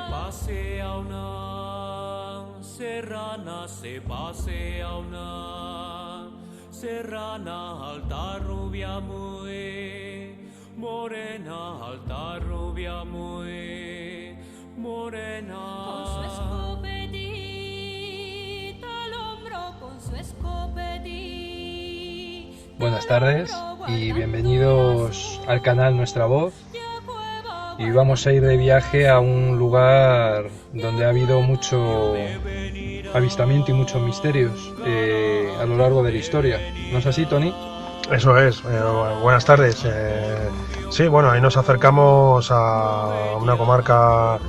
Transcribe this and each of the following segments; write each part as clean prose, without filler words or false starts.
pasea una serrana, se pasea una serrana, alta rubia muy morena, alta rubia muy morena. Con su escopetita al hombro, con su escopetita. Buenas tardes y bienvenidos al canal Nuestra Voz. Y vamos a ir de viaje a un lugar donde ha habido mucho avistamiento y muchos misterios a lo largo de la historia. ¿No es así, Tony? Eso es. Buenas tardes. Sí, bueno, ahí nos acercamos a una comarca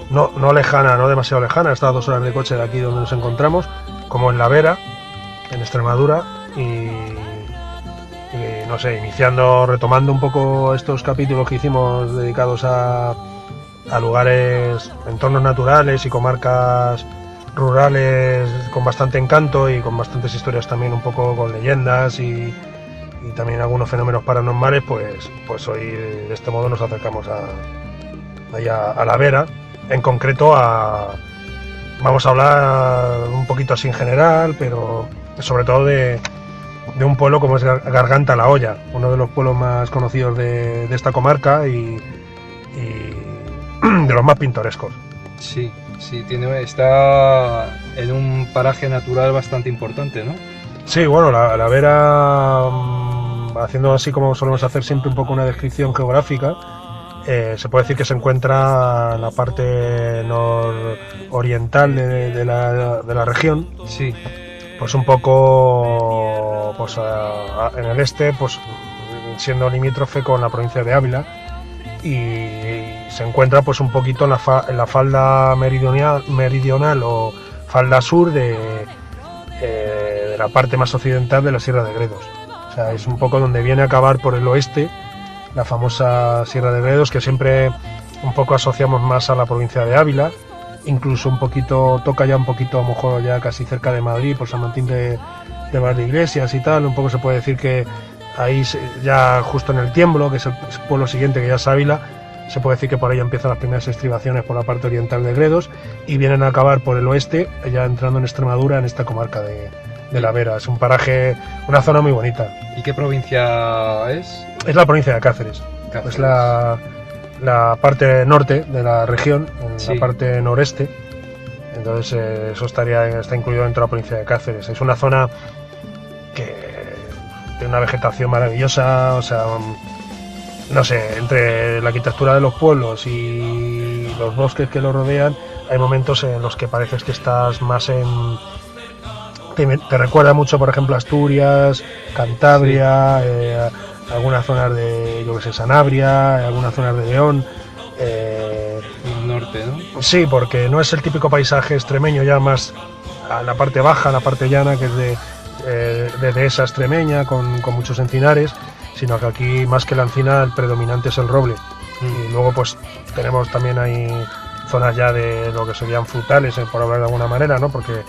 no lejana, no demasiado lejana, está a 2 horas de coche de aquí donde nos encontramos, como en La Vera, en Extremadura, y no sé, retomando un poco estos capítulos que hicimos dedicados a lugares, entornos naturales y comarcas rurales con bastante encanto y con bastantes historias también un poco con leyendas y también algunos fenómenos paranormales, pues hoy de este modo nos acercamos a La Vera. En concreto vamos a hablar un poquito así en general, pero sobre todo de un pueblo como es Garganta la Olla, uno de los pueblos más conocidos de esta comarca y de los más pintorescos. Sí, está en un paraje natural bastante importante, ¿no? Sí, bueno, La Vera, haciendo así como solemos hacer siempre un poco una descripción geográfica, se puede decir que se encuentra en la parte nororiental de la región. Sí. Pues un poco en el este, pues siendo limítrofe con la provincia de Ávila, y se encuentra pues un poquito en la falda meridional o falda sur de la parte más occidental de la Sierra de Gredos. O sea, es un poco donde viene a acabar por el oeste la famosa Sierra de Gredos, que siempre un poco asociamos más a la provincia de Ávila. Incluso un poquito, toca ya un poquito, a lo mejor ya casi cerca de Madrid, por San Martín de Valdeiglesias y tal. Un poco se puede decir que ahí ya justo en el Tiemblo, que es el pueblo siguiente, que ya es Ávila, se puede decir que por ahí empiezan las primeras estribaciones por la parte oriental de Gredos y vienen a acabar por el oeste, ya entrando en Extremadura, en esta comarca de La Vera. Es un paraje, una zona muy bonita. ¿Y qué provincia es? Es la provincia de Cáceres. Es la parte norte de la región, en la parte noreste. Entonces eso está incluido dentro de la provincia de Cáceres. Es una zona que tiene una vegetación maravillosa, o sea, no sé, entre la arquitectura de los pueblos y los bosques que lo rodean, hay momentos en los que pareces que estás más te recuerda mucho, por ejemplo, Asturias, Cantabria, algunas zonas de, Sanabria, algunas zonas de León. Norte, ¿no? Sí, porque no es el típico paisaje extremeño, ya más a la parte baja, la parte llana, que es de dehesa extremeña, con muchos encinares, sino que aquí, más que la encina, el predominante es el roble. Y luego pues tenemos también ahí zonas ya de lo que serían frutales, por hablar de alguna manera, ¿no? Porque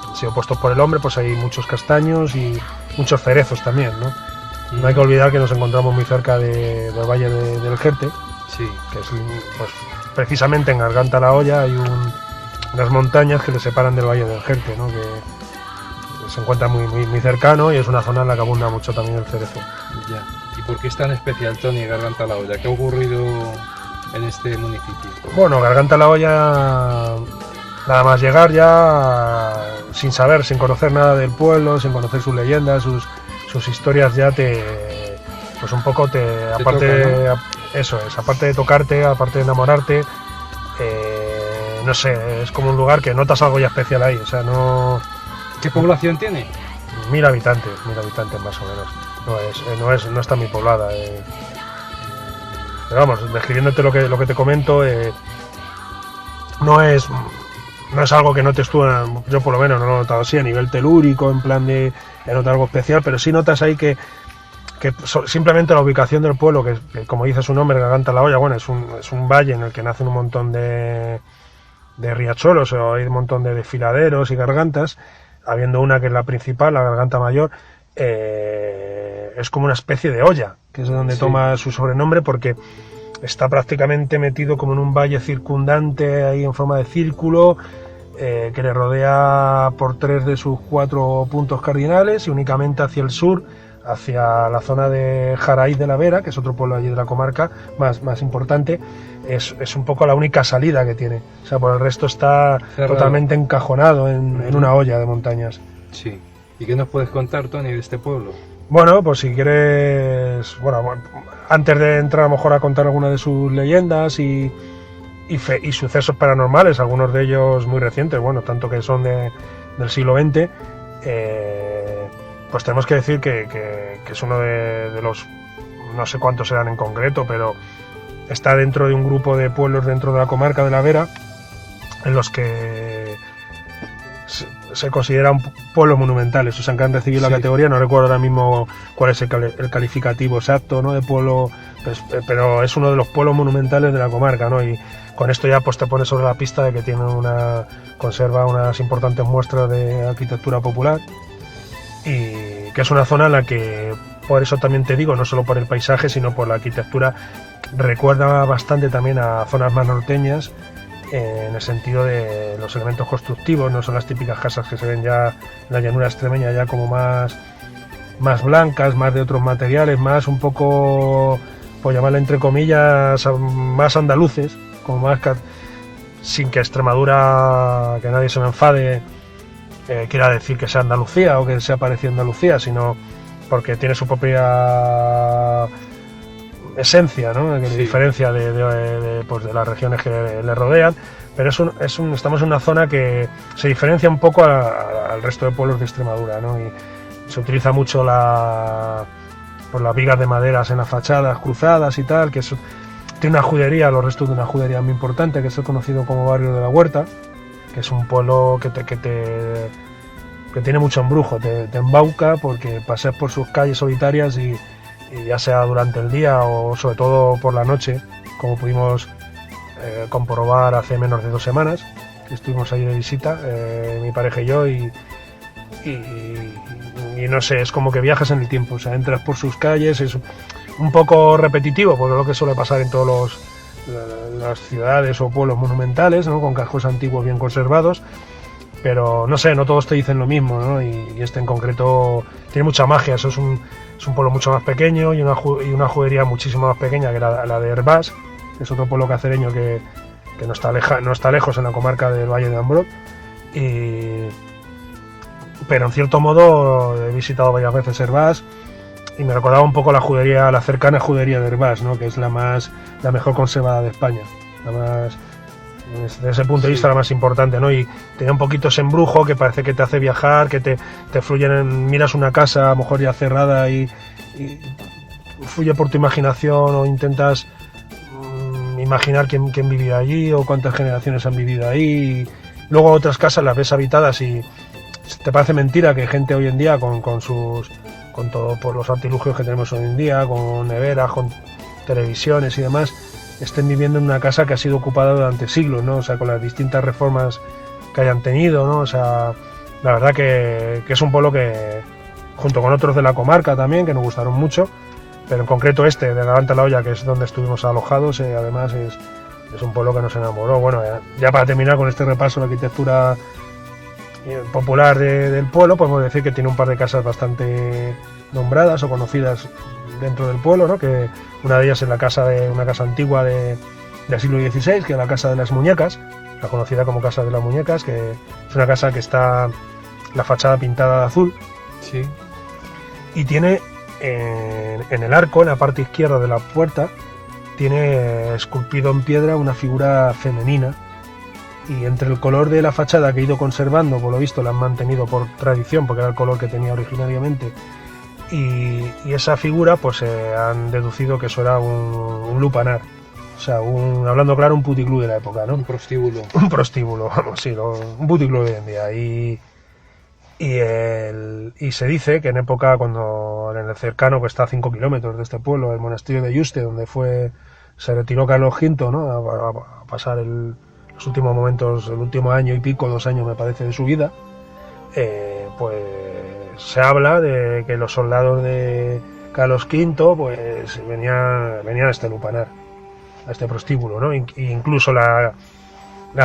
han sido puestos por el hombre, pues hay muchos castaños y muchos cerezos también, ¿no? No hay que olvidar que nos encontramos muy cerca del Valle del Jerte, sí, que es pues, precisamente en Garganta la Olla hay unas montañas que le separan del Valle del Jerte, ¿no? Que se encuentra muy cercano y es una zona en la que abunda mucho también el cerezo. Ya. ¿Y por qué es tan especial, Tony, Garganta la Olla? ¿Qué ha ocurrido en este municipio? Bueno, Garganta la Olla, nada más llegar ya, sin conocer nada del pueblo, sin conocer sus leyendas, sus historias, ya pues un poco aparte toca, ¿no? Eso es, aparte de tocarte, aparte de enamorarte, no sé, es como un lugar que notas algo ya especial ahí, o sea, no... ¿Qué población tiene? 1000 habitantes más o menos, no está muy poblada, pero vamos, describiéndote lo que te comento, no es algo que notes tú, yo por lo menos no lo he notado así a nivel telúrico, en plan de notar algo especial, pero sí notas ahí que que simplemente la ubicación del pueblo, que como dice su nombre, Garganta la Olla, bueno, es un valle en el que nacen un montón de riachuelos, o hay un montón de desfiladeros y gargantas, habiendo una que es la principal, la Garganta Mayor, es como una especie de olla, que es de donde toma su sobrenombre, porque está prácticamente metido como en un valle circundante ahí en forma de círculo, que le rodea por 3 de sus 4 puntos cardinales, y únicamente hacia el sur, hacia la zona de Jaraíz de la Vera, que es otro pueblo allí de la comarca más importante, es un poco la única salida que tiene. O sea, por el resto está cerrado, totalmente encajonado en una olla de montañas. Sí. ¿Y qué nos puedes contar, Tony, de este pueblo? Bueno, pues si quieres, antes de entrar a lo mejor a contar alguna de sus leyendas y sucesos paranormales, algunos de ellos muy recientes, tanto que son del siglo XX, pues tenemos que decir que es uno de los, no sé cuántos serán en concreto, pero está dentro de un grupo de pueblos dentro de la comarca de la Vera, en los que se consideran pueblos monumentales, o sea, que han recibido la categoría, no recuerdo ahora mismo cuál es el calificativo exacto, ¿no?, de pueblo, pero es uno de los pueblos monumentales de la comarca, ¿no? Y con esto ya pues te pones sobre la pista de que conserva unas importantes muestras de arquitectura popular, y que es una zona en la que, por eso también te digo, no solo por el paisaje, sino por la arquitectura, recuerda bastante también a zonas más norteñas, en el sentido de los elementos constructivos. No son las típicas casas que se ven ya en la llanura extremeña, ya como más blancas, más de otros materiales, más un poco, por llamarle entre comillas, más andaluces, como más sin que Extremadura, que nadie se me enfade, quiera decir que sea Andalucía o que sea parecido a Andalucía, sino porque tiene su propia esencia, ¿no?, que diferencia de las regiones que le rodean, pero estamos en una zona que se diferencia un poco al resto de pueblos de Extremadura, ¿no? Y se utiliza mucho las vigas de maderas en las fachadas cruzadas y tal, que tiene una judería, los restos de una judería muy importante, que es conocido como Barrio de la Huerta, que es un pueblo que tiene mucho embrujo, te embauca porque paseas por sus calles solitarias y ya sea durante el día o sobre todo por la noche, como pudimos comprobar hace menos de 2 semanas, que estuvimos ahí de visita, mi pareja y yo, y no sé, es como que viajas en el tiempo, o sea, entras por sus calles, es un poco repetitivo, porque es lo que suele pasar en todas las ciudades o pueblos monumentales, ¿no?, con cascos antiguos bien conservados, pero no sé, no todos te dicen lo mismo, ¿no? Y este en concreto tiene mucha magia. Eso es un pueblo mucho más pequeño y una judería muchísimo más pequeña que la de Herbás, que es otro pueblo cacereño que no está lejos, en la comarca del Valle de Ambrot, pero en cierto modo he visitado varias veces Herbás y me recordaba un poco la cercana judería de Herbás, ¿no?, que es la mejor conservada de España, desde ese punto de vista la más importante, ¿no? Y tiene un poquito ese embrujo que parece que te hace viajar, que te fluyen, miras una casa a lo mejor ya cerrada y fluye por tu imaginación, o intentas imaginar quién vivía allí o cuántas generaciones han vivido ahí. Y luego otras casas las ves habitadas y te parece mentira que gente hoy en día con todo por los artilugios que tenemos hoy en día, con neveras, con televisiones y demás, estén viviendo en una casa que ha sido ocupada durante siglos, ¿no? O sea, con las distintas reformas que hayan tenido, ¿no? O sea, la verdad que es un pueblo que, junto con otros de la comarca también, que nos gustaron mucho, pero en concreto de Garganta la Olla, que es donde estuvimos alojados, además es un pueblo que nos enamoró. Bueno, ya para terminar con este repaso de la arquitectura popular del pueblo, podemos decir que tiene un par de casas bastante nombradas o conocidas dentro del pueblo, ¿no? Que una de ellas es una casa antigua del siglo XVI, que es la Casa de las Muñecas, la conocida como Casa de las Muñecas, que es una casa que está la fachada pintada de azul. Sí. Y tiene en el arco, en la parte izquierda de la puerta, tiene esculpido en piedra una figura femenina, y entre el color de la fachada que he ido conservando, por lo visto la han mantenido por tradición, porque era el color que tenía originariamente, y esa figura, pues han deducido que eso era un lupanar, o sea, hablando claro, un puticlub de la época, ¿no? Un prostíbulo. Un prostíbulo, vamos, sí, un puticlub de hoy en día. y se dice que en época, cuando en el cercano, que está a 5 kilómetros de este pueblo, el monasterio de Yuste, donde se retiró Carlos V, ¿no? a pasar los últimos momentos, el último año y pico, 2 años me parece, de su vida, pues se habla de que los soldados de Carlos V pues venían a este lupanar, a este prostíbulo, ¿no? Incluso la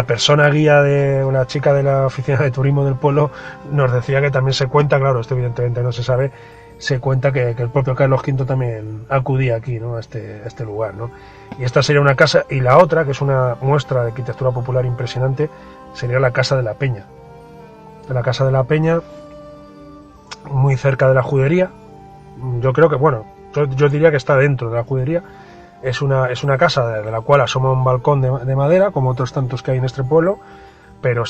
persona guía de una chica de la oficina de turismo del pueblo nos decía que también se cuenta, claro, esto evidentemente no se sabe, se cuenta que el propio Carlos V también acudía aquí, ¿no? a este lugar, ¿no? Y esta sería una casa, y la otra, que es una muestra de arquitectura popular impresionante, sería la Casa de la Peña. La Casa de la Peña, muy cerca de la judería. Yo creo que, bueno, yo diría que está dentro de la judería. Es una casa de la cual asoma un balcón de madera, como otros tantos que hay en este pueblo, pero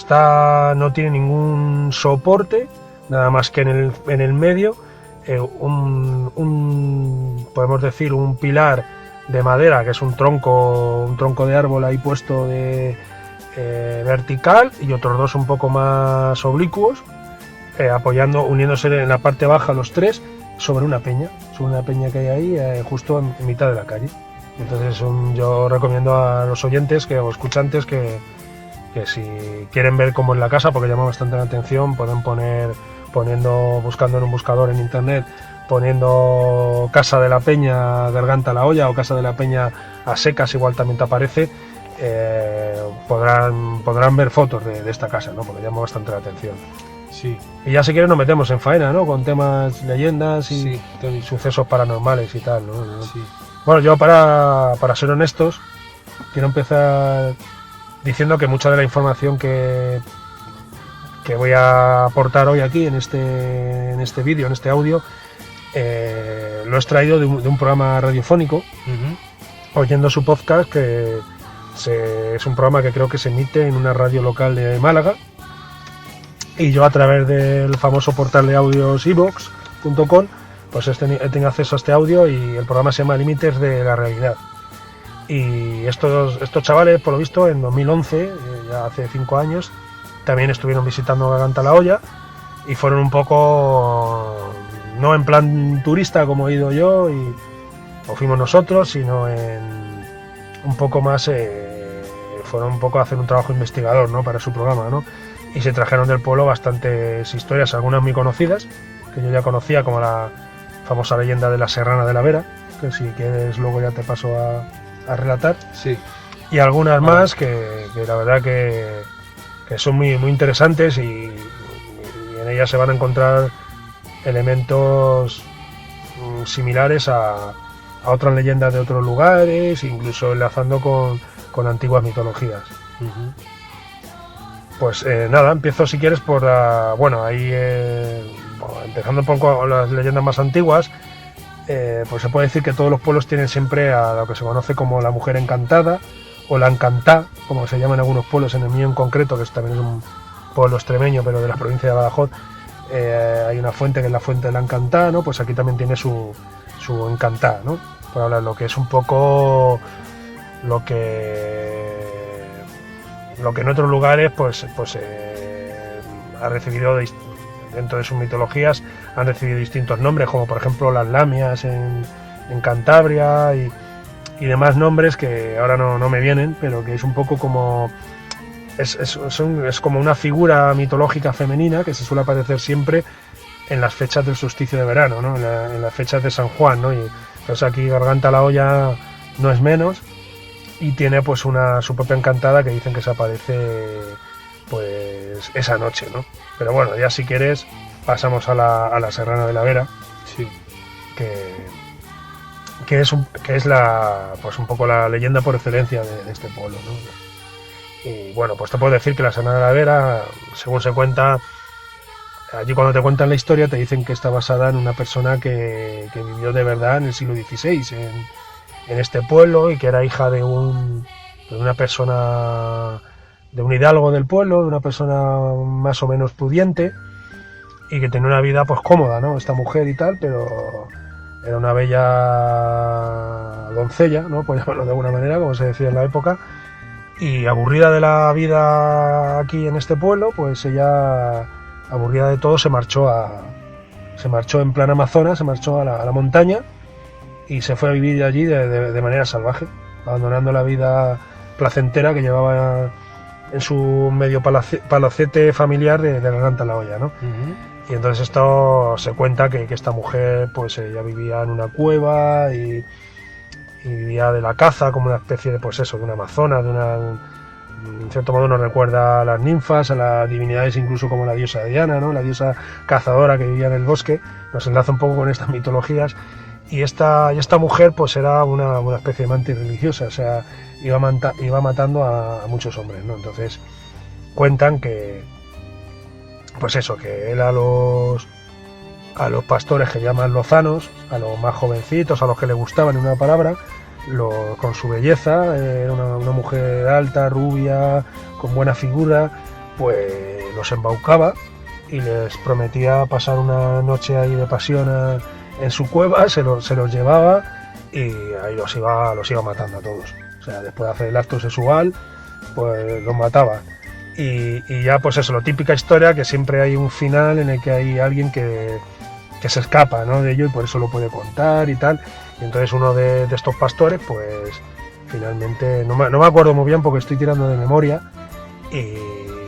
no tiene ningún soporte, nada más que en el medio podemos decir, un pilar de madera, que es un tronco de árbol ahí puesto vertical, y otros 2 un poco más oblicuos, uniéndose en la parte baja los 3 sobre una peña que hay ahí, justo en mitad de la calle. Entonces yo recomiendo a los oyentes o escuchantes que si quieren ver cómo es la casa, porque llama bastante la atención, pueden buscando en un buscador en internet, poniendo Casa de la Peña, Garganta la Olla, o Casa de la Peña a secas, igual también te aparece, podrán ver fotos de esta casa, ¿no? Porque llama bastante la atención. Sí. Y ya si quieres nos metemos en faena, ¿no? Con temas, leyendas y sí, sucesos paranormales y tal, ¿no? Sí. Bueno, yo para ser honestos, quiero empezar diciendo que mucha de la información que voy a aportar hoy aquí en este vídeo, en este audio, lo he extraído de un programa radiofónico, oyendo su podcast, que es un programa que creo que se emite en una radio local de Málaga, y yo, a través del famoso portal de audios iVoox.com, pues he tenido acceso a este audio, y el programa se llama Límites de la Realidad. Y estos chavales, por lo visto, en 2011, ya hace 5 años, también estuvieron visitando Garganta la Olla, y fueron un poco, no en plan turista como he ido yo o fuimos nosotros, sino un poco más, fueron un poco a hacer un trabajo investigador, ¿no? Para su programa, ¿no? Y se trajeron del pueblo bastantes historias, algunas muy conocidas, que yo ya conocía, como la famosa leyenda de la Serrana de la Vera, que si quieres luego ya te paso a relatar. Sí. Y algunas más que la verdad que son muy, muy interesantes, y en ellas se van a encontrar elementos similares a otras leyendas de otros lugares, incluso enlazando con antiguas mitologías. Pues nada, empiezo si quieres por empezando por las leyendas más antiguas. Pues se puede decir que todos los pueblos tienen siempre a lo que se conoce como la mujer encantada, o la encantá, como se llama en algunos pueblos. En el mío en concreto, que también es un pueblo extremeño, pero de la provincia de Badajoz, hay una fuente que es la fuente de la encantá, ¿no? Pues aquí también tiene su encantá, ¿no? Por hablar lo que es un poco lo que en otros lugares pues ha recibido, dentro de sus mitologías, han recibido distintos nombres, como por ejemplo las lamias en Cantabria, y demás nombres que ahora no me vienen, pero que es un poco como es como una figura mitológica femenina que se suele aparecer siempre en las fechas del solsticio de verano, ¿no? En las fechas de San Juan, ¿no? Y pues aquí Garganta la Olla no es menos, y tiene pues su propia encantada, que dicen que se aparece pues esa noche, ¿no? Pero bueno, ya si quieres pasamos a la Serrana de la Vera. Sí. Que es pues un poco la leyenda por excelencia de este pueblo, ¿no? Y bueno, pues te puedo decir que la Serrana de la Vera, según se cuenta, allí cuando te cuentan la historia te dicen que está basada en una persona que vivió de verdad en el siglo XVI en este pueblo, y que era hija de una persona, de un hidalgo del pueblo, de una persona más o menos pudiente, y que tenía una vida pues cómoda, ¿no? Esta mujer y tal, pero era una bella doncella, ¿no? Por llamarlo de alguna manera, como se decía en la época, y aburrida de la vida aquí en este pueblo, pues ella aburrida de todo, se marchó en plan Amazonas, se marchó a la montaña y se fue a vivir allí de manera salvaje, abandonando la vida placentera que llevaba en su medio palacete familiar de Garganta la Olla, ¿no? Uh-huh. Y entonces esto se cuenta que esta mujer pues ella vivía en una cueva y vivía de la caza, como una especie de, pues eso, de una amazona, en cierto modo nos recuerda a las ninfas, a las divinidades, incluso como la diosa Diana, ¿no? La diosa cazadora que vivía en el bosque, nos enlaza un poco con estas mitologías. Y esta mujer pues era una especie de mantis religiosa, o sea, iba matando a muchos hombres, ¿no? Entonces cuentan que, pues eso, que él a los pastores que llaman lozanos, a los más jovencitos, a los que le gustaban, en una palabra, con su belleza, era una mujer alta, rubia, con buena figura, pues los embaucaba y les prometía pasar una noche ahí de pasión en su cueva, se los llevaba y ahí los iba matando a todos. O sea, después de hacer el acto sexual, pues los mataba. Y ya, pues eso, la típica historia que siempre hay un final en el que hay alguien que se escapa, ¿no?, de ello, y por eso lo puede contar y tal. Y entonces uno de estos pastores, pues finalmente, no me acuerdo muy bien porque estoy tirando de memoria y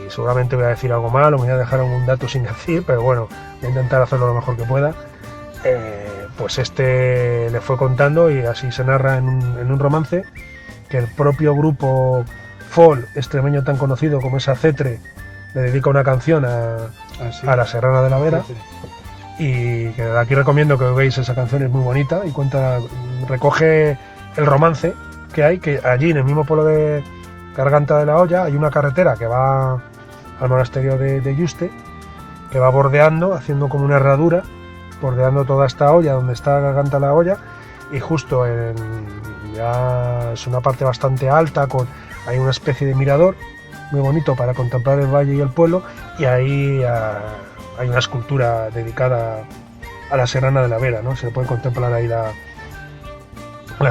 seguramente voy a decir algo mal o me voy a dejar algún dato sin decir, pero bueno, voy a intentar hacerlo lo mejor que pueda. Pues le fue contando, y así se narra en un romance, que el propio grupo folk extremeño tan conocido como es Acetre le dedica una canción a la Serrana de la Vera. Sí. Y que aquí recomiendo que veáis esa canción, es muy bonita y recoge el romance que hay, que allí en el mismo pueblo de Garganta de la Olla hay una carretera que va al monasterio de Yuste, que va bordeando, haciendo como una herradura, bordeando toda esta olla donde está Garganta la Olla, y justo ya es una parte bastante alta, hay una especie de mirador muy bonito para contemplar el valle y el pueblo, y ahí hay una escultura dedicada a la Serrana de la Vera, ¿no? Se puede contemplar ahí la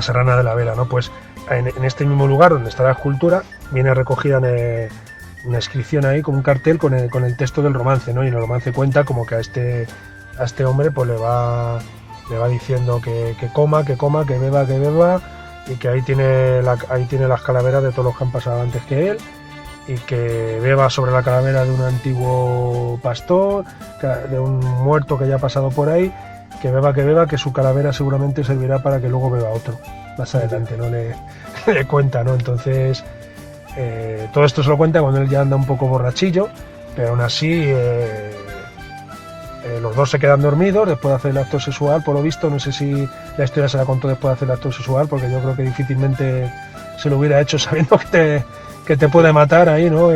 Serrana de la Vera, ¿no? Pues en este mismo lugar donde está la escultura viene recogida una inscripción ahí, como un cartel con el texto del romance, ¿no? Y en el romance cuenta como que a este hombre pues le va diciendo que coma, que beba, y que ahí tiene las calaveras de todos los que han pasado antes que él, y que beba sobre la calavera de un antiguo pastor, de un muerto que ya ha pasado por ahí, que beba, que su calavera seguramente servirá para que luego beba otro más adelante, ¿no? Le cuenta, ¿no? Entonces todo esto se lo cuenta cuando él ya anda un poco borrachillo, pero aún así los dos se quedan dormidos después de hacer el acto sexual, por lo visto. No sé si la historia se la contó después de hacer el acto sexual, porque yo creo que difícilmente se lo hubiera hecho sabiendo que te puede matar ahí, ¿no?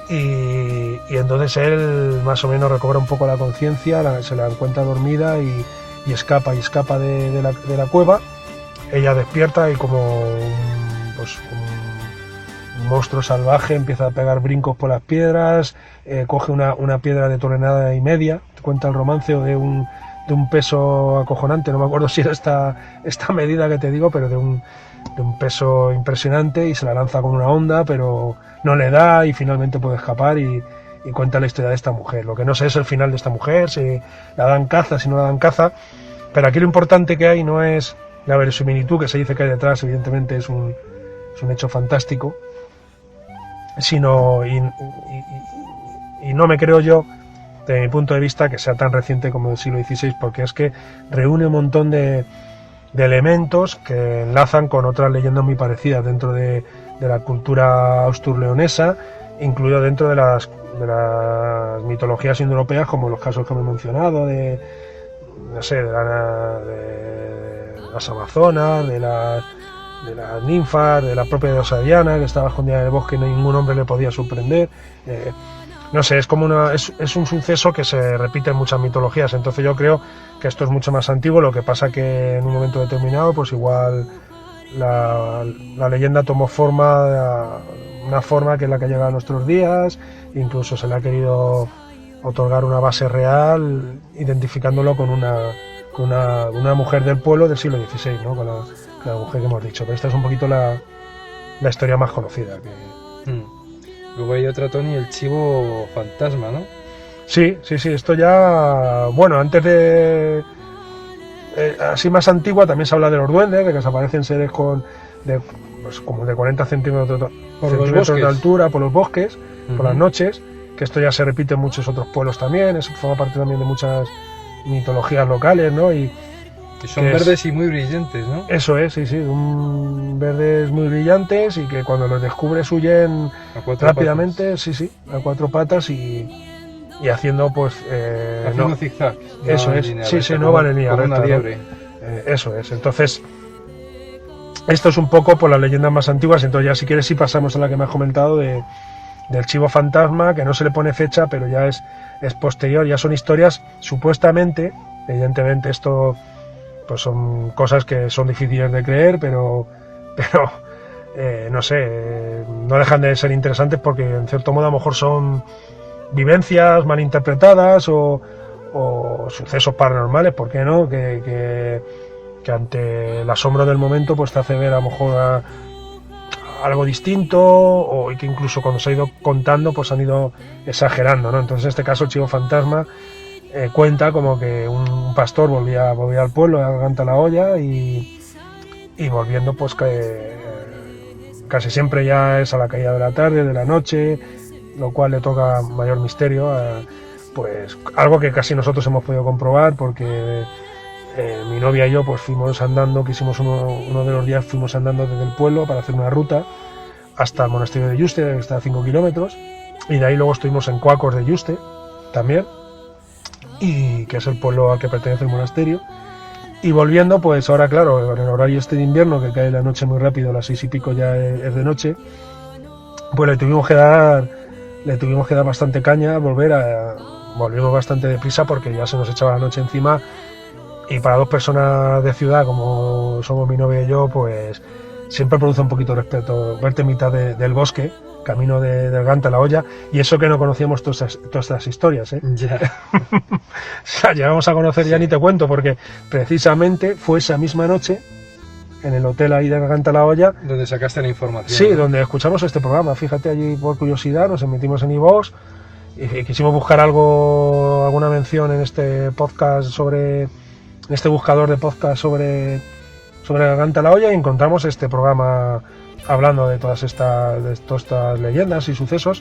Y entonces él más o menos recobra un poco la conciencia, se la encuentra dormida y escapa de la cueva. Ella despierta y como un monstruo salvaje empieza a pegar brincos por las piedras, coge una piedra de tonelada y media, te cuenta el romance, o de un peso acojonante, no me acuerdo si era esta medida que te digo, pero de un peso impresionante, y se la lanza con una honda, pero no le da y finalmente puede escapar, y cuenta la historia de esta mujer. Lo que no sé es el final de esta mujer, si la dan caza, si no la dan caza, pero aquí lo importante que hay no es la verosimilitud que se dice que hay detrás, evidentemente es un hecho fantástico, sino y no me creo yo, desde mi punto de vista, que sea tan reciente como el siglo XVI, porque es que reúne un montón de elementos que enlazan con otras leyendas muy parecidas dentro de la cultura austur-leonesa, incluido dentro de las mitologías indoeuropeas, como los casos que me he mencionado, de las amazonas, de las ninfas, de la propia diosa Diana, que estaba escondida en el bosque y ningún hombre le podía sorprender. No sé, es como es un suceso que se repite en muchas mitologías. Entonces yo creo que esto es mucho más antiguo. Lo que pasa que en un momento determinado, pues igual la leyenda tomó una forma que es la que llega a nuestros días. Incluso se le ha querido otorgar una base real, identificándolo con una mujer del pueblo del siglo XVI, ¿no? Con la mujer que hemos dicho. Pero esta es un poquito la historia más conocida. Luego hay otra, Tony, el chivo fantasma, ¿no? Sí, esto ya, bueno, antes de... así más antigua también se habla de los duendes, de que se aparecen seres pues como de 40 centímetros de altura por los bosques, por las noches, que esto ya se repite en muchos otros pueblos también, eso forma parte también de muchas mitologías locales, ¿no? Y son verdes y muy brillantes, ¿no? Eso es, sí, verdes muy brillantes y que cuando los descubres huyen rápidamente, patas. A 4 patas y haciendo pues... haciendo zigzag. Eso es, no va en línea recta, una liebre. ¿no? Eso es, entonces... Esto es un poco por las leyendas más antiguas, entonces ya si quieres sí pasamos a la que me has comentado del chivo fantasma, que no se le pone fecha, pero ya es posterior, ya son historias supuestamente, evidentemente esto pues son cosas que son difíciles de creer, pero no sé, no dejan de ser interesantes porque en cierto modo a lo mejor son vivencias mal interpretadas o sucesos paranormales, ¿por qué no? Que ante el asombro del momento pues te hace ver a lo mejor algo distinto y que incluso cuando se ha ido contando pues han ido exagerando, ¿no? Entonces en este caso el chivo fantasma cuenta como que un pastor volvía al pueblo a Ganta-la-Olla y volviendo pues que casi siempre ya es a la caída de la tarde, de la noche, lo cual le toca mayor misterio, pues algo que casi nosotros hemos podido comprobar porque mi novia y yo pues fuimos andando, que hicimos uno de los días, fuimos andando desde el pueblo para hacer una ruta hasta el monasterio de Yuste, que está a 5 kilómetros, y de ahí luego estuvimos en Cuacos de Yuste también, y que es el pueblo al que pertenece el monasterio, y volviendo pues ahora claro, en el horario de invierno que cae la noche muy rápido, a las 6 y pico ya es de noche, pues le tuvimos que dar bastante caña, volvimos bastante deprisa porque ya se nos echaba la noche encima. Y para 2 personas de ciudad, como somos mi novia y yo, pues siempre produce un poquito de respeto verte en mitad del bosque, camino del Ganta-la-Olla, y eso que no conocíamos todas estas historias, ¿eh? Ya. O sea, llegamos a conocer, ya ni te cuento, porque precisamente fue esa misma noche, en el hotel ahí de Ganta-la-Olla, donde sacaste la información. Sí, ¿no? Donde escuchamos este programa. Fíjate, allí por curiosidad nos emitimos en iVoox y quisimos buscar alguna mención en este podcast en este buscador de podcast sobre Ganta-la-Olla, y encontramos este programa hablando de todas estas leyendas y sucesos,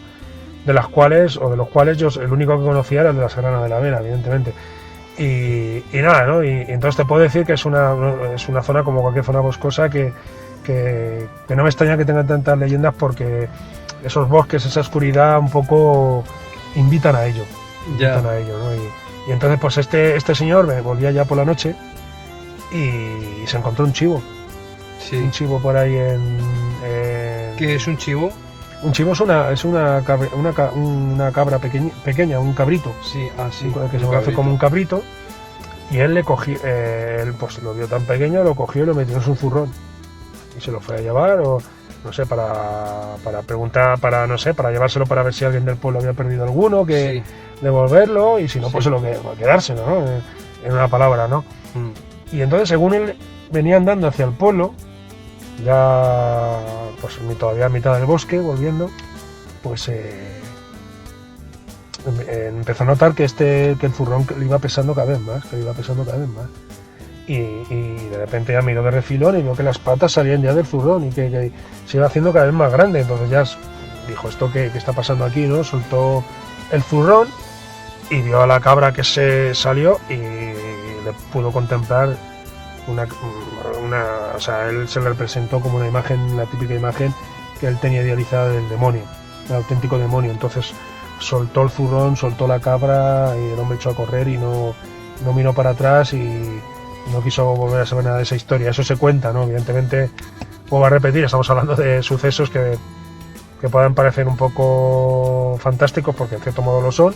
de los cuales yo el único que conocía era el de la Serrana de la Vera, evidentemente. Y nada, ¿no? Y entonces te puedo decir que es una zona como cualquier zona boscosa que no me extraña que tengan tantas leyendas, porque esos bosques, esa oscuridad un poco invitan a ello. ¿No? Y entonces pues este señor me volvía ya por la noche y se encontró un chivo. Sí. Un chivo por ahí ¿Qué es un chivo? Un chivo es una cabra pequeña, un cabrito. Sí, sí. Que se conoce como un cabrito. Y él él pues lo vio tan pequeño, lo cogió y lo metió en su zurrón. Y se lo fue a llevar, o no sé, para preguntar, para llevárselo, para ver si alguien del pueblo había perdido alguno, que devolverlo, y si no, pues se lo quedárselo, ¿no? En una palabra, ¿no? Y entonces, según él venía andando hacia el pueblo, ya pues todavía a mitad del bosque, volviendo, pues empezó a notar que el zurrón le iba pesando cada vez más, y de repente ya miró de refilón y vio que las patas salían ya del zurrón y que se iba haciendo cada vez más grande. Entonces ya dijo, ¿esto qué está pasando aquí, no? Soltó el zurrón y vio a la cabra que se salió y le pudo contemplar o sea, él se le representó como una imagen, la típica imagen que él tenía idealizada del demonio, el auténtico demonio. Entonces soltó el zurrón, soltó la cabra y el hombre echó a correr y no miró para atrás y no quiso volver a saber nada de esa historia. Eso se cuenta, ¿no? Evidentemente, vuelvo a repetir, estamos hablando de sucesos que puedan parecer un poco fantásticos, porque en cierto modo lo son,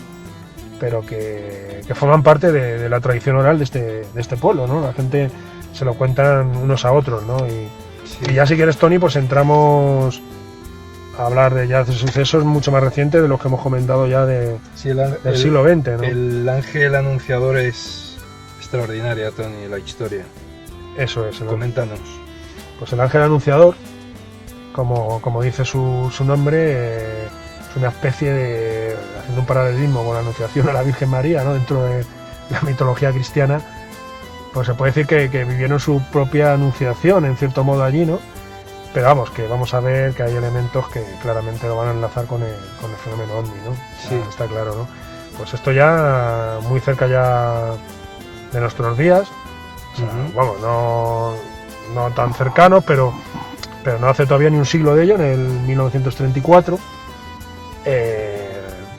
pero que forman parte de la tradición oral de este pueblo, ¿no? La gente se lo cuentan unos a otros, ¿no? Y ya si quieres, Tony, pues entramos a hablar de sucesos mucho más recientes de los que hemos comentado ya del siglo XX, ¿no? El ángel anunciador es extraordinaria, Tony, la historia. Eso es. Coméntanos. Pues el ángel anunciador, como dice su nombre, es una especie de haciendo un paralelismo con la anunciación a la Virgen María, ¿no? Dentro de la mitología cristiana, pues se puede decir que vivieron su propia anunciación en cierto modo allí, ¿no? Pero vamos, que vamos a ver que hay elementos que claramente lo van a enlazar con el fenómeno ovni, ¿no? Sí. Está claro, ¿no? Pues esto ya muy cerca ya de nuestros días, o sea, vamos, no tan cercano, pero no hace todavía ni un siglo de ello, en el 1934,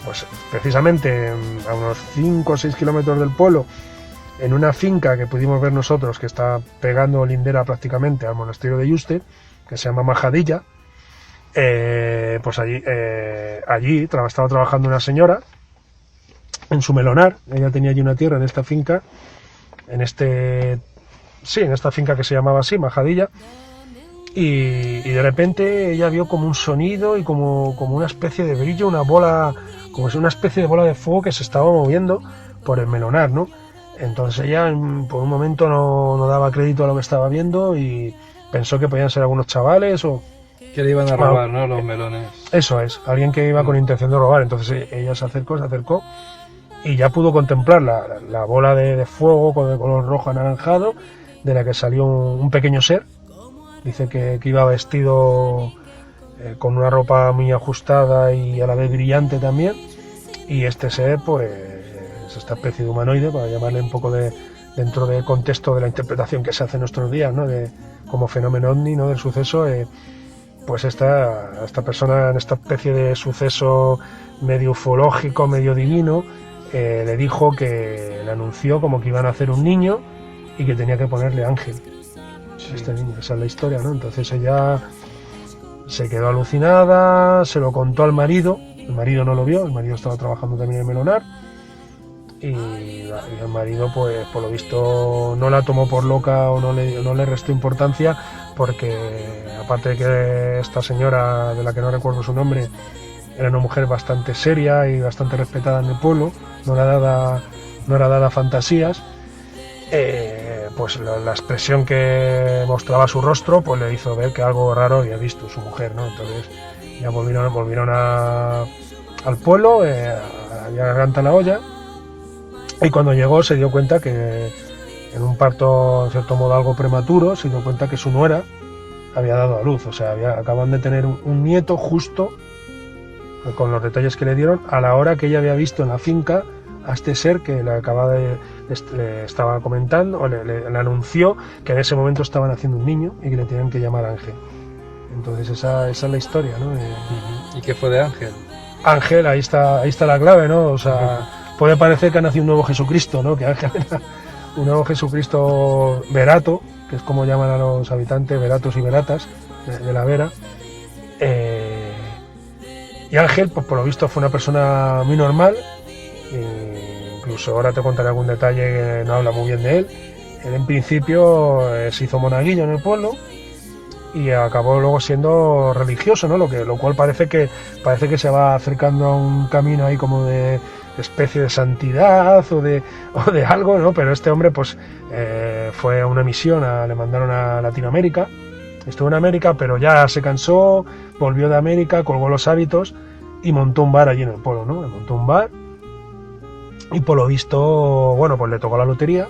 pues precisamente a unos 5 o 6 kilómetros del pueblo, en una finca que pudimos ver nosotros, que está pegando lindera prácticamente al monasterio de Yuste, que se llama Majadilla, pues allí estaba trabajando una señora en su melonar. Ella tenía allí una tierra en esta finca, en esta finca que se llamaba así, Majadilla, y de repente ella vio como un sonido y como una especie de brillo, una bola, como si una especie de bola de fuego que se estaba moviendo por el melonar, ¿no? Entonces ella por un momento no daba crédito a lo que estaba viendo y pensó que podían ser algunos chavales o que le iban a robar, ¿no? Los melones. Eso es, alguien que iba con intención de robar. Entonces ella se acercó y ya pudo contemplar la bola de fuego de color rojo anaranjado, de la que salió un pequeño ser. Dice que iba vestido con una ropa muy ajustada y a la vez brillante también, y este ser pues es esta especie de humanoide, para llamarle un poco dentro del contexto de la interpretación que se hace en nuestros días, ¿no? Como fenómeno ovni, ¿no? Del suceso, pues esta persona, en esta especie de suceso medio ufológico, medio divino, le dijo que le anunció como que iban a hacer un niño y que tenía que ponerle Ángel. Sí. Este niño, esa es la historia, ¿no? Entonces ella se quedó alucinada, se lo contó al marido. El marido no lo vio, el marido estaba trabajando también en melonar, y el marido, pues por lo visto, no la tomó por loca o no le restó importancia, porque aparte de que esta señora, de la que no recuerdo su nombre, era una mujer bastante seria y bastante respetada en el pueblo, no era dada a fantasías, pues la expresión que mostraba su rostro pues le hizo ver que algo raro había visto su mujer, ¿no? Entonces ya volvieron al pueblo, a Garganta la Olla, y cuando llegó se dio cuenta que en un parto en cierto modo algo prematuro, se dio cuenta que su nuera había dado a luz, o sea, acaban de tener un nieto justo, con los detalles que le dieron, a la hora que ella había visto en la finca a este ser que le estaba comentando, o le anunció que en ese momento estaban haciendo un niño y que le tenían que llamar Ángel. Entonces esa es la historia, ¿no? ¿Y qué fue de Ángel? Ángel, ahí está la clave, ¿no? O sea, puede parecer que ha nacido un nuevo Jesucristo, ¿no? Que Ángel era un nuevo Jesucristo verato, que es como llaman a los habitantes, veratos y veratas de la Vera. Y Ángel, pues por lo visto fue una persona muy normal, incluso ahora te contaré algún detalle que no habla muy bien de él. Él en principio se hizo monaguillo en el pueblo y acabó luego siendo religioso, ¿no? Lo cual parece que se va acercando a un camino ahí como de especie de santidad o de algo, ¿no? Pero este hombre pues fue a una misión, le mandaron a Latinoamérica, estuvo en América, pero ya se cansó, volvió de América, colgó los hábitos y montó un bar allí en el pueblo, ¿no? Montó un bar y por lo visto, bueno, pues le tocó la lotería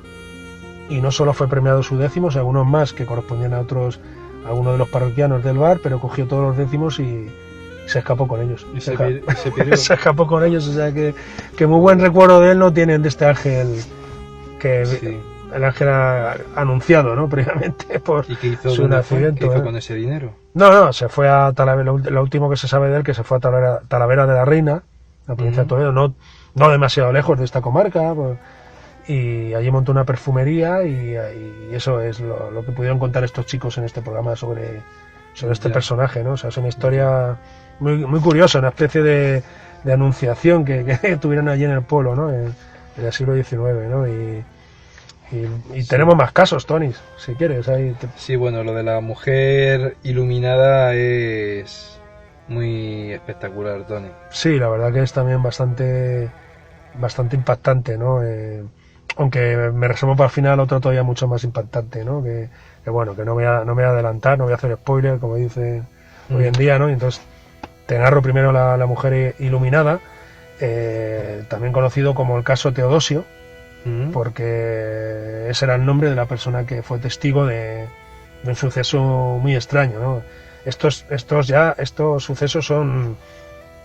y no solo fue premiado sus décimos, algunos más que correspondían a algunos de los parroquianos del bar, pero cogió todos los décimos y se escapó con ellos. Y se escapó con ellos, o sea que muy buen recuerdo de él no tienen, de este Ángel, que sí. El Ángel ha anunciado, ¿no? Previamente por su nacimiento. ¿Qué hizo con ese dinero? No, se fue a Talavera, lo último que se sabe de él, que se fue a Talavera de la Reina, la provincia de Toledo, no demasiado lejos de esta comarca, pues, y allí montó una perfumería y eso es lo que pudieron contar estos chicos en este programa sobre este personaje, ¿no? O sea, es una historia muy, muy curiosa, una especie de anunciación que tuvieron allí en el pueblo, ¿no? En el siglo XIX, ¿no? Y tenemos más casos, Tony, si quieres. Sí, bueno, lo de la mujer iluminada es muy espectacular, Tony. Sí, la verdad que es también bastante impactante, ¿no? Aunque me reservo para el final otro todavía mucho más impactante, ¿no? Que bueno, que no voy a adelantar, no voy a hacer spoiler, como dice hoy en día, ¿no? Y entonces te narro primero la mujer iluminada. también conocido como el caso Teodosio, porque ese era el nombre de la persona que fue testigo de un suceso muy extraño, ¿no? Estos sucesos son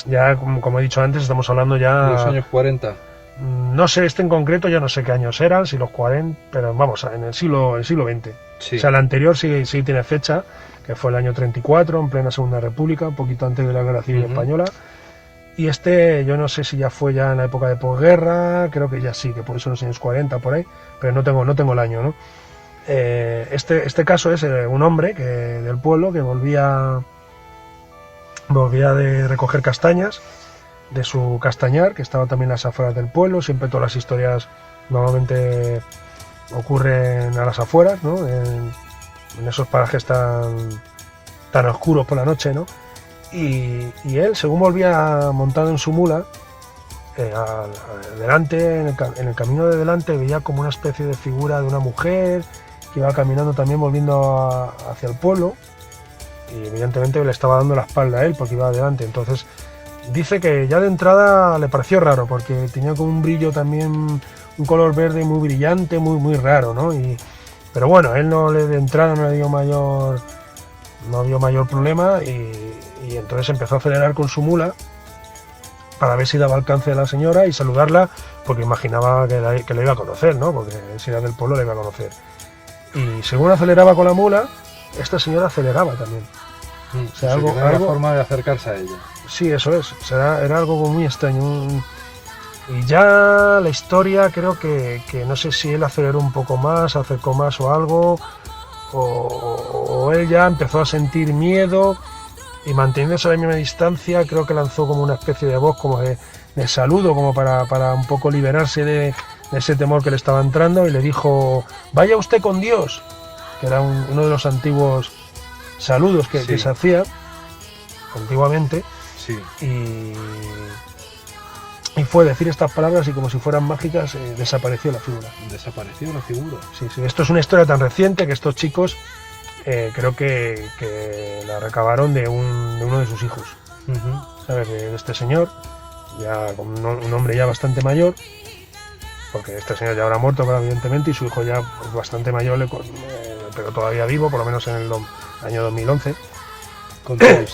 ya, como he dicho antes, estamos hablando ya de los años 40. No sé, este en concreto ya no sé qué años eran, si los 40, pero vamos, en el siglo XX. Sí. O sea, el anterior sí tiene fecha, que fue el año 34, en plena Segunda República, un poquito antes de la Guerra Civil Española. Y este, yo no sé si ya fue ya en la época de posguerra, creo que ya sí, que por eso en los años 40, por ahí, pero no tengo el año, ¿no? Este caso es un hombre del pueblo que volvía de recoger castañas de su castañar, que estaba también en las afueras del pueblo. Siempre todas las historias normalmente ocurren a las afueras, ¿no? En esos parajes tan oscuros por la noche, ¿no? Y él, según volvía montado en su mula, delante, en el camino de delante, veía como una especie de figura de una mujer que iba caminando también volviendo hacia el pueblo, y evidentemente le estaba dando la espalda a él porque iba adelante. Entonces dice que ya de entrada le pareció raro porque tenía como un brillo también, un color verde muy brillante, muy raro, ¿no? Pero bueno, él de entrada no vio mayor problema, y entonces empezó a acelerar con su mula para ver si daba alcance a la señora y saludarla, porque imaginaba que la iba a conocer, ¿no? Porque si era del pueblo la iba a conocer. Y según aceleraba con la mula, esta señora aceleraba también. O sea, algo forma de acercarse a ella. Sí, eso es. O sea, era algo muy extraño. Y ya la historia, creo que no sé si él aceleró un poco más, acercó más o algo, o él ya empezó a sentir miedo, y manteniéndose a la misma distancia, creo que lanzó como una especie de voz como de saludo, como para un poco liberarse de ese temor que le estaba entrando, y le dijo: vaya usted con Dios, que era uno de los antiguos saludos que se hacía antiguamente. Sí. Y fue decir estas palabras, y como si fueran mágicas, desapareció la figura. ¿Desapareció la figura? Sí. Esto es una historia tan reciente que estos chicos creo que la recabaron de uno de sus hijos. ¿Sabes? De este señor, ya un hombre ya bastante mayor, porque este señor ya habrá muerto, claro, evidentemente, y su hijo ya bastante mayor, pero todavía vivo, por lo menos en el año 2011.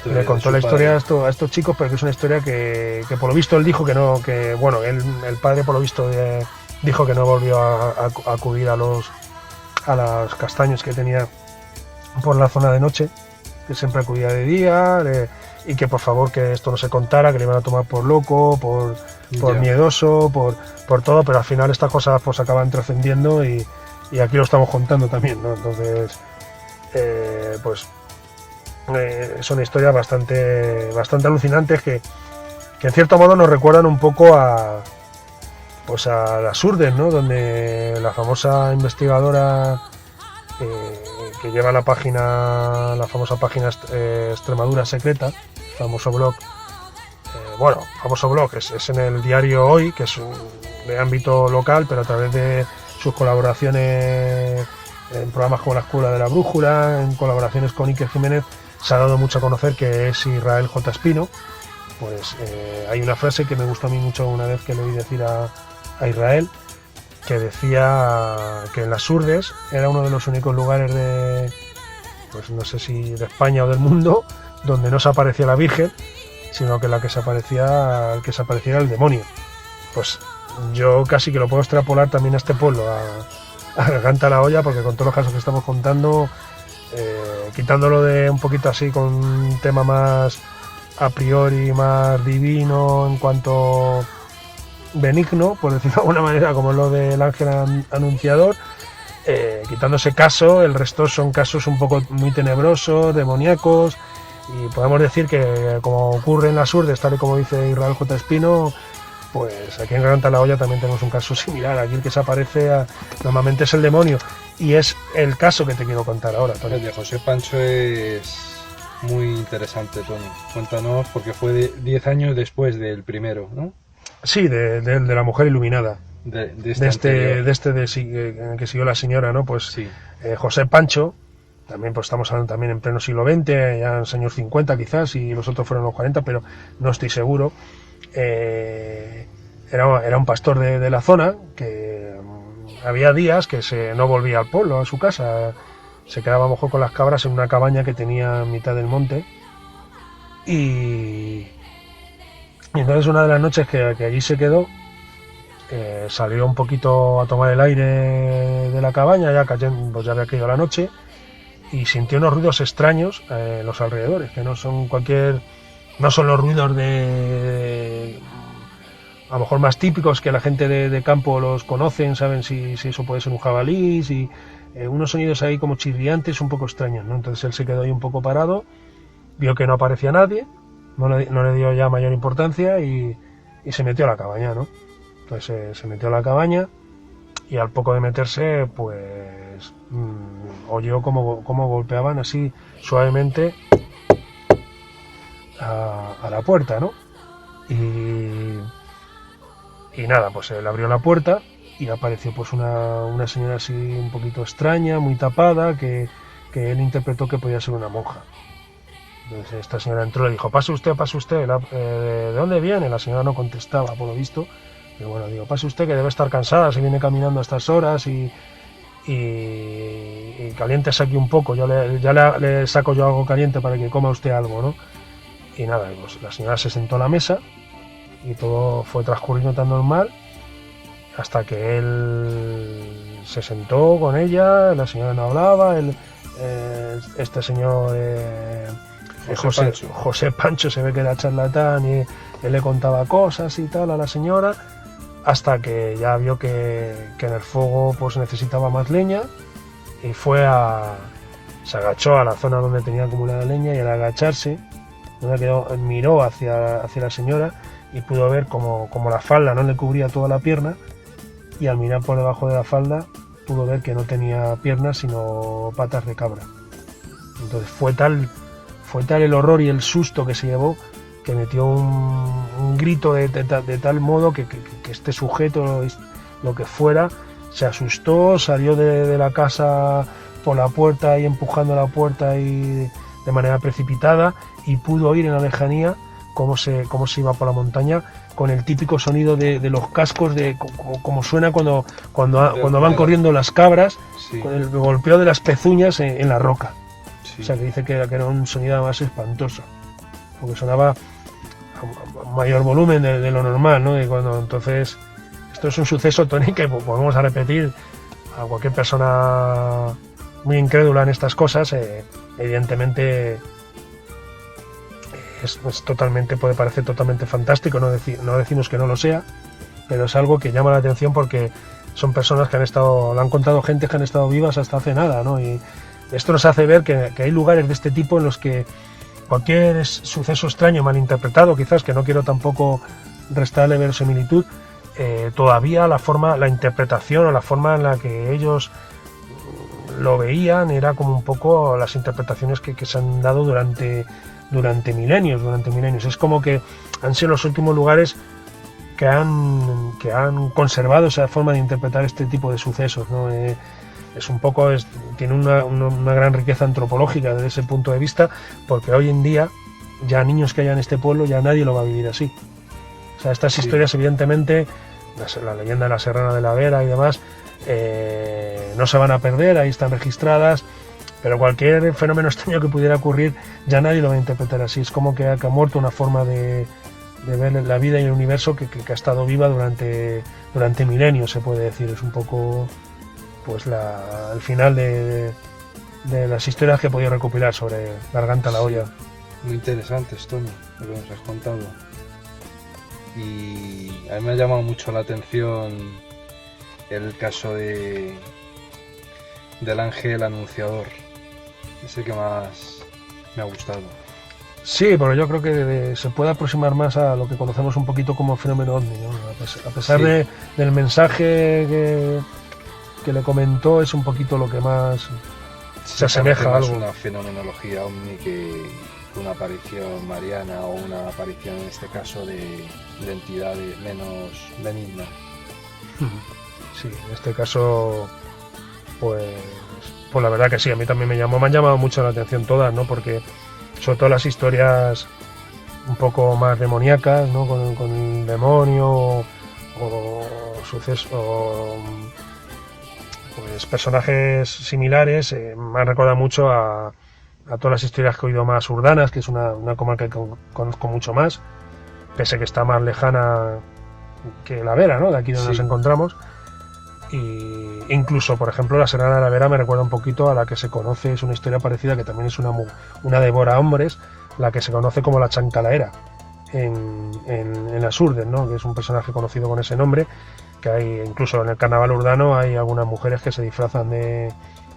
Le contó la historia a estos chicos, pero que es una historia que por lo visto él dijo que no, que bueno, el padre por lo visto dijo que no volvió a acudir a las castaños que tenía por la zona de noche, que siempre acudía de día, y que por favor que esto no se contara, que le iban a tomar por loco, por miedoso, por todo, pero al final estas cosas pues acaban trascendiendo, y aquí lo estamos contando también, ¿no? Entonces son historias bastante alucinantes que en cierto modo nos recuerdan un poco a las Urdes, ¿no? Donde la famosa investigadora que lleva la famosa página Extremadura Secreta, famoso blog, es en el diario Hoy, que es de ámbito local, pero a través de sus colaboraciones en programas como La Escuela de la Brújula, en colaboraciones con Iker Jiménez, se ha dado mucho a conocer que es Israel J. Espino. Pues hay una frase que me gustó a mí mucho una vez que le oí decir a Israel, que decía que en las Urdes era uno de los únicos lugares pues no sé si de España o del mundo, donde no se aparecía la Virgen, sino que el que se aparecía era el demonio. Pues yo casi que lo puedo extrapolar también a este pueblo, a Garganta la Olla, porque con todos los casos que estamos contando, quitándolo de un poquito así con un tema más a priori, más divino en cuanto benigno, por decirlo de alguna manera, como lo del ángel anunciador, quitando ese caso, el resto son casos un poco muy tenebrosos, demoníacos, y podemos decir que, como ocurre en las Urdes, tal y como dice Israel J. Espino, pues aquí en Garganta la Olla también tenemos un caso similar. Aquí el que se aparece normalmente es el demonio, y es el caso que te quiero contar ahora, Tony. El de José Pancho es muy interesante, Tony. Cuéntanos, porque fue 10 años después del primero, ¿no? Sí, de la mujer iluminada. En el que siguió la señora, ¿no? Pues sí. José Pancho, también pues estamos hablando también en pleno siglo XX, ya en los años 50 quizás, y los otros fueron los 40, pero no estoy seguro. era un pastor de la zona, que había días que no volvía al pueblo, a su casa, se quedaba a lo mejor con las cabras en una cabaña que tenía en mitad del monte, y entonces una de las noches que allí se quedó, salió un poquito a tomar el aire de la cabaña, pues ya había caído la noche, y sintió unos ruidos extraños en los alrededores, que no son los ruidos a lo mejor más típicos, que la gente de campo los conocen, saben si eso puede ser un jabalí, unos sonidos ahí como chirriantes, un poco extraños, ¿no? Entonces él se quedó ahí un poco parado, vio que no aparecía nadie, no le dio ya mayor importancia y se metió a la cabaña, ¿no? Entonces se metió a la cabaña y al poco de meterse, pues oyó cómo golpeaban así suavemente a la puerta, ¿no? Y nada, pues él abrió la puerta y apareció pues una señora así un poquito extraña, muy tapada, que él interpretó que podía ser una monja. Entonces esta señora entró y le dijo: pase usted, ¿de dónde viene? La señora no contestaba, por lo visto. Pero bueno, digo, pase usted, que debe estar cansada, se viene caminando a estas horas y caliéntese aquí un poco, ya le saco yo algo caliente para que coma usted algo, ¿no? Y nada, pues la señora se sentó a la mesa y todo fue transcurriendo tan normal hasta que él se sentó con ella, la señora no hablaba, este señor José Pancho se ve que era charlatán y él le contaba cosas y tal a la señora, hasta que ya vio que en el fuego pues necesitaba más leña y se agachó a la zona donde tenía acumulada leña, y al agacharse miró hacia la señora y pudo ver como la falda no le cubría toda la pierna, y al mirar por debajo de la falda pudo ver que no tenía piernas sino patas de cabra. Entonces fue tal el horror y el susto que se llevó, que metió un grito de tal modo que este sujeto, lo que fuera, se asustó, salió de la casa por la puerta y empujando la puerta y de manera precipitada, y pudo oír en la lejanía cómo se iba por la montaña, con el típico sonido de los cascos, como suena cuando van corriendo las cabras, sí, con el golpeo de las pezuñas en la roca. Sí. O sea, que dice que era un sonido más espantoso, porque sonaba a mayor volumen de lo normal, ¿no? Y entonces, esto es un suceso, Tony, que podemos repetir a cualquier persona muy incrédula en estas cosas. Evidentemente puede parecer totalmente fantástico, no decimos que no lo sea, pero es algo que llama la atención porque son personas que lo han contado gente que han estado vivas hasta hace nada, ¿no? Y esto nos hace ver que hay lugares de este tipo en los que cualquier suceso extraño, malinterpretado quizás, que no quiero tampoco restarle verosimilitud, todavía la interpretación o la forma en la que ellos lo veían era como un poco las interpretaciones que se han dado durante milenios. Es como que han sido los últimos lugares que han conservado esa forma de interpretar este tipo de sucesos, ¿no? Tiene una gran riqueza antropológica desde ese punto de vista, porque hoy en día ya niños que haya en este pueblo ya nadie lo va a vivir así. O sea, estas historias, evidentemente, la leyenda de la Serrana de la Vera y demás, no se van a perder, ahí están registradas, pero cualquier fenómeno extraño que pudiera ocurrir ya nadie lo va a interpretar así. Es como que ha muerto una forma de ver la vida y el universo que ha estado viva durante milenios, se puede decir. Es un poco pues el final de las historias que he podido recopilar sobre Garganta la Olla. Muy interesante, Tony, lo que nos has contado. Y a mí me ha llamado mucho la atención el caso del ángel anunciador. Es el que más me ha gustado. Sí, pero yo creo que se puede aproximar más a lo que conocemos un poquito como fenómeno ovni, ¿no? A pesar sí, del mensaje que le comentó, es un poquito lo que más se asemeja a algo. Es una fenomenología ovni que una aparición mariana, o una aparición en este caso de entidades menos benignas. Sí, en este caso pues la verdad que sí, a mí también me han llamado mucho la atención todas, ¿no? Porque sobre todo las historias un poco más demoníacas, ¿no? Con el demonio o sucesos, pues personajes similares. Me han recordado mucho a todas las historias que he oído más urdanas, que es una comarca que conozco mucho más, pese que está más lejana que La Vera, ¿no? De aquí donde nos encontramos. Y incluso, por ejemplo, la Serrana de La Vera me recuerda un poquito a la que se conoce, es una historia parecida, que también es una devora hombres, la que se conoce como la Chancalaera en las Urdes, ¿no? Que es un personaje conocido con ese nombre, que hay incluso en el carnaval urdano hay algunas mujeres que se disfrazan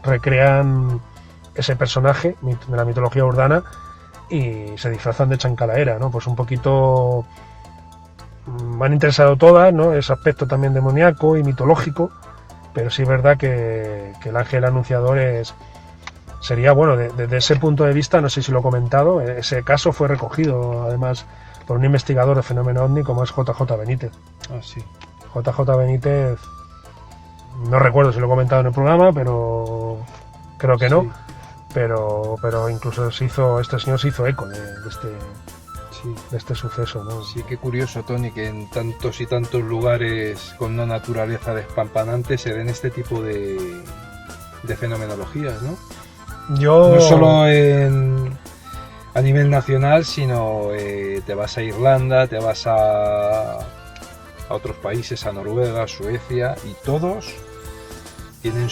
recrean ese personaje de la mitología urdana y se disfrazan de Chancalaera, ¿no? Pues un poquito me han interesado todas, ¿no? Ese aspecto también demoníaco y mitológico, pero sí es verdad que el ángel anunciador sería, bueno, desde ese punto de vista, no sé si lo he comentado, ese caso fue recogido además por un investigador de fenómeno ovni como es JJ Benítez. Ah, sí. JJ Benítez, no recuerdo si lo he comentado en el programa, pero creo que no. Sí. Pero incluso este señor se hizo eco de este suceso, ¿no? Sí, qué curioso, Tony, que en tantos y tantos lugares con una naturaleza despampanante se den este tipo de fenomenologías, ¿no? No solo a nivel nacional, sino te vas a Irlanda, te vas a otros países, a Noruega, Suecia, y todos tienen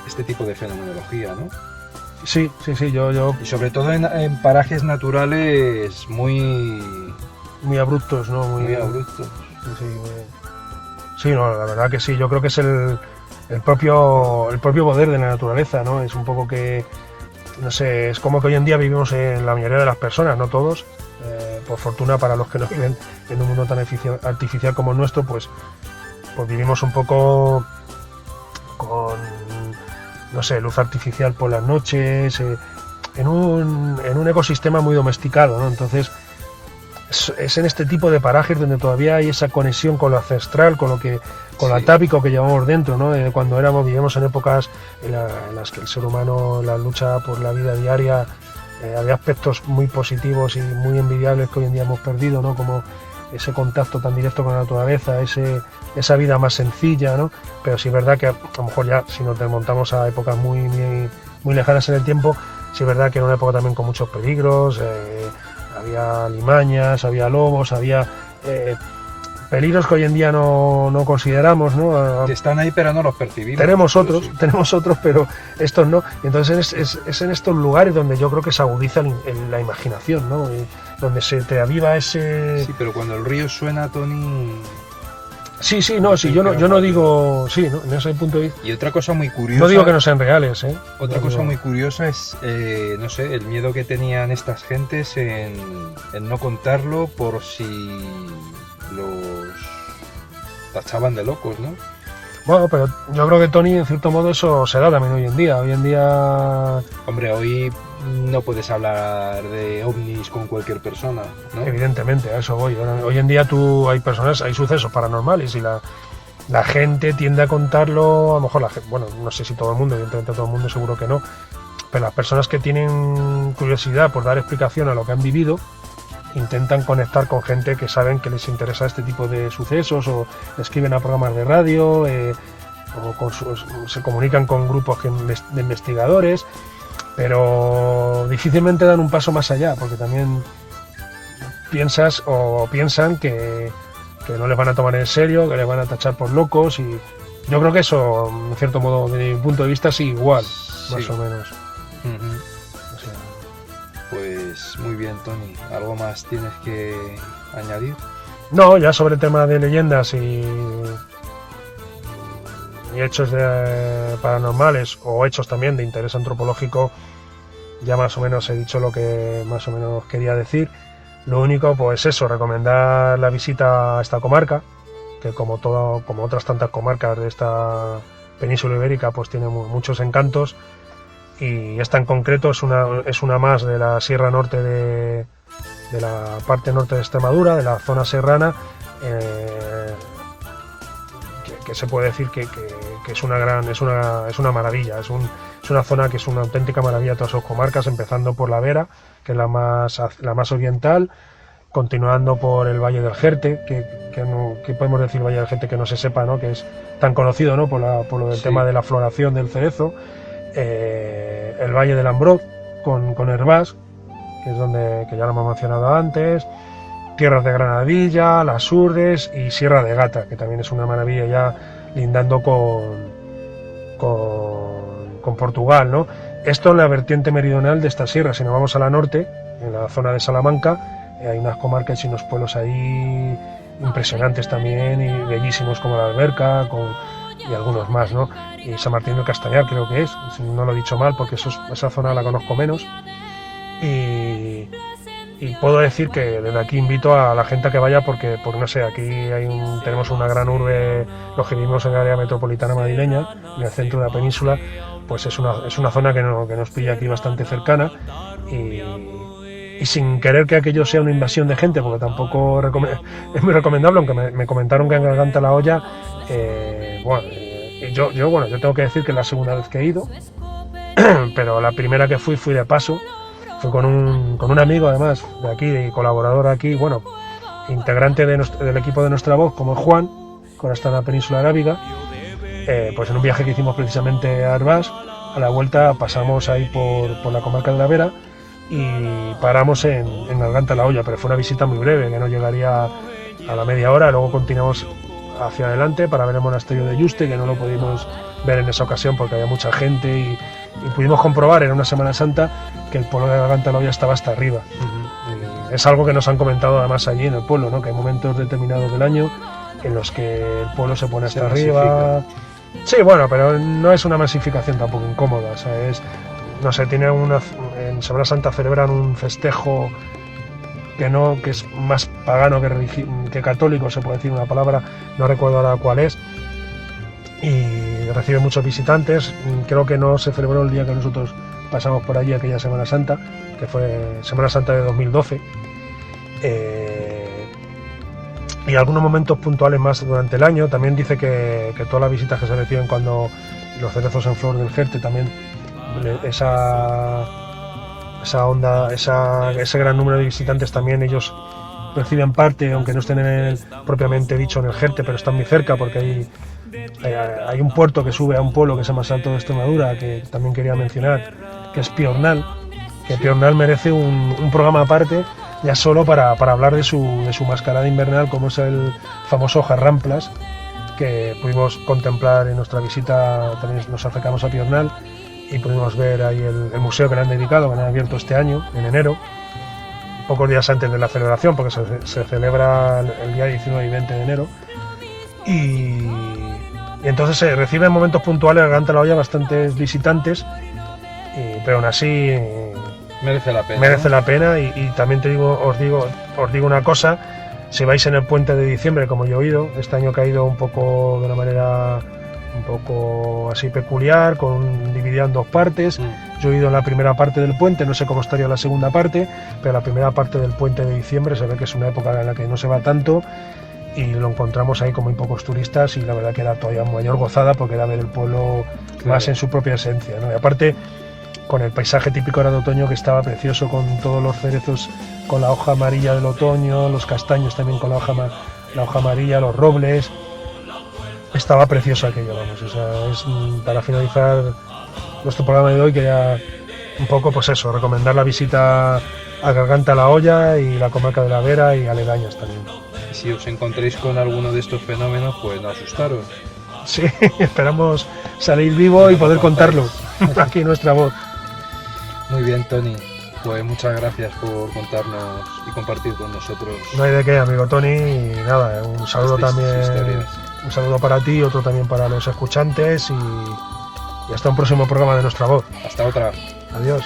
este tipo de fenomenología, ¿no? Sí, yo... Y sobre todo en parajes naturales muy abruptos, ¿no? Muy abruptos. Sí, no, la verdad que sí, yo creo que es el propio poder de la naturaleza, ¿no? Es un poco que, no sé, es como que hoy en día vivimos en la mayoría de las personas, no todos, por fortuna para los que no viven en un mundo tan artificial como el nuestro, pues vivimos un poco con, no sé, luz artificial por las noches, en un ecosistema muy domesticado, ¿no? Entonces es en este tipo de parajes donde todavía hay esa conexión con lo ancestral, con lo atávico que llevamos dentro, ¿no? Cuando vivíamos en épocas en las que el ser humano, la lucha por la vida diaria, había aspectos muy positivos y muy envidiables que hoy en día hemos perdido, ¿no? Como ese contacto tan directo con la naturaleza, esa vida más sencilla, ¿no? Pero sí es verdad que a lo mejor ya, si nos remontamos a épocas muy lejanas en el tiempo, sí es verdad que era una época también con muchos peligros, había limañas, había lobos, había peligros que hoy en día no consideramos, ¿no? Que están ahí pero no los percibimos. Tenemos otros, pero estos no. Y entonces es en estos lugares donde yo creo que se agudiza la imaginación, ¿no? Donde se te aviva ese... Sí, pero cuando el río suena, Tony... Sí, yo no digo... Sí, ¿no? En ese punto de vista... Y otra cosa muy curiosa... No digo que no sean reales, ¿eh? Otra cosa muy curiosa es, no sé, el miedo que tenían estas gentes en no contarlo por si los tachaban de locos, ¿no? Bueno, pero yo creo que, Tony, en cierto modo eso se da también hoy en día. Hoy en día... Hombre, hoy no puedes hablar de ovnis con cualquier persona, ¿no? Evidentemente, a eso voy. Hoy en día hay sucesos paranormales y la gente tiende a contarlo, a lo mejor bueno, no sé si todo el mundo, evidentemente todo el mundo seguro que no, pero las personas que tienen curiosidad por dar explicación a lo que han vivido, intentan conectar con gente que saben que les interesa este tipo de sucesos, o escriben a programas de radio, o se comunican con grupos de investigadores, pero difícilmente dan un paso más allá, porque también piensan que no les van a tomar en serio, que les van a tachar por locos, y yo creo que eso, en cierto modo, desde mi punto de vista, sí, igual, más o menos. Uh-huh. O sea, pues muy bien, Tony. ¿Algo más tienes que añadir? No, ya sobre el tema de leyendas y hechos paranormales, o hechos también de interés antropológico, ya más o menos he dicho lo que más o menos quería decir. Lo único, pues eso, recomendar la visita a esta comarca, que como otras tantas comarcas de esta península ibérica, pues tiene muchos encantos, y esta en concreto es una más de la Sierra Norte de la parte norte de Extremadura, de la zona serrana, se puede decir que es una maravilla, es una zona que es una auténtica maravilla, todas sus comarcas, empezando por la Vera, que es la más oriental, continuando por el Valle del Jerte, que podemos decir Valle del Jerte que no se sepa, ¿no? Que es tan conocido, ¿no? por lo del tema de la floración del cerezo, el Valle del Ambroz con Hervás, que es que ya lo hemos mencionado antes, tierras de Granadilla, las Urdes y Sierra de Gata, que también es una maravilla ya lindando con Portugal, ¿no? Esto en la vertiente meridional de esta sierra. Si nos vamos a la norte, en la zona de Salamanca, hay unas comarcas y unos pueblos ahí impresionantes también y bellísimos, como la Alberca y algunos más, ¿no? Y San Martín del Castañar creo que es, si no lo he dicho mal, porque esa zona la conozco menos. Y puedo decir que desde aquí invito a la gente a que vaya porque no sé, aquí tenemos una gran urbe, los que vivimos en el área metropolitana madrileña, en el centro de la península, pues es una zona que nos pilla aquí bastante cercana y sin querer que aquello sea una invasión de gente, porque tampoco es muy recomendable, aunque me comentaron que en Garganta la Olla, yo tengo que decir que es la segunda vez que he ido, pero la primera que fui de paso. Fui con un amigo además de aquí, colaborador aquí, integrante del equipo de Nuestra Voz, como Juan, que ahora está en la península arábiga, pues en un viaje que hicimos precisamente a Hervás. A la vuelta pasamos ahí por la comarca de la Vera y paramos en Garganta la Olla, pero fue una visita muy breve, que no llegaría a la media hora. Luego continuamos hacia adelante para ver el monasterio de Yuste, que no lo pudimos ver en esa ocasión porque había mucha gente y pudimos comprobar en una Semana Santa que el pueblo de Garganta la Olla estaba hasta arriba. Y es algo que nos han comentado además allí en el pueblo, ¿no? Que hay momentos determinados del año en los que el pueblo se pone hasta arriba. Sí, pero no es una masificación tampoco incómoda, o sea, en Semana Santa celebran un festejo que es más pagano que católico, se puede decir una palabra, no recuerdo ahora cuál es, y recibe muchos visitantes. Creo que no se celebró el día que nosotros pasamos por allí, aquella Semana Santa, que fue Semana Santa de 2012, y algunos momentos puntuales más durante el año. También dice que todas las visitas que se reciben cuando los cerezos en flor del Jerte, también esa onda, ese gran número de visitantes, también ellos reciben parte, aunque no estén propiamente dicho en el Jerte, pero están muy cerca porque hay un puerto que sube a un pueblo que se llama Salto de Extremadura, que también quería mencionar, que es Piornal, que Piornal merece un programa aparte ya solo para hablar de su mascarada invernal, como es el famoso Jarramplas, que pudimos contemplar en nuestra visita. También nos acercamos a Piornal y pudimos ver ahí el museo que le han dedicado, que le han abierto este año, en enero, pocos días antes de la celebración, porque se celebra el día 19 y 20 de enero. Y entonces se reciben en momentos puntuales a Garganta la Olla bastantes visitantes, pero aún así merece la pena. Merece la pena y también os digo una cosa: si vais en el puente de diciembre, como yo he ido, este año que ha ido un poco de una manera un poco así peculiar, dividida en dos partes. Yo he ido en la primera parte del puente, no sé cómo estaría la segunda parte, pero la primera parte del puente de diciembre se ve que es una época en la que no se va tanto, y lo encontramos ahí con muy pocos turistas, y la verdad que era todavía mayor gozada porque era ver el pueblo más en su propia esencia, ¿no? Y aparte con el paisaje típico era de otoño, que estaba precioso, con todos los cerezos con la hoja amarilla del otoño, los castaños también con la hoja amarilla, los robles. Estaba precioso aquello, vamos. O sea, para finalizar nuestro programa de hoy, quería un poco, pues eso, recomendar la visita a Garganta la Olla y la comarca de la Vera y aledañas también. Si os encontréis con alguno de estos fenómenos, pues no asustaros. Sí, esperamos salir vivo y poder contarlo aquí en Nuestra Voz. Muy bien, Tony. Pues muchas gracias por contarnos y compartir con nosotros. No hay de qué, amigo Tony. Y nada, un saludo también. Historias. Un saludo para ti, otro también para los escuchantes, y hasta un próximo programa de Nuestra Voz. Hasta otra. Adiós.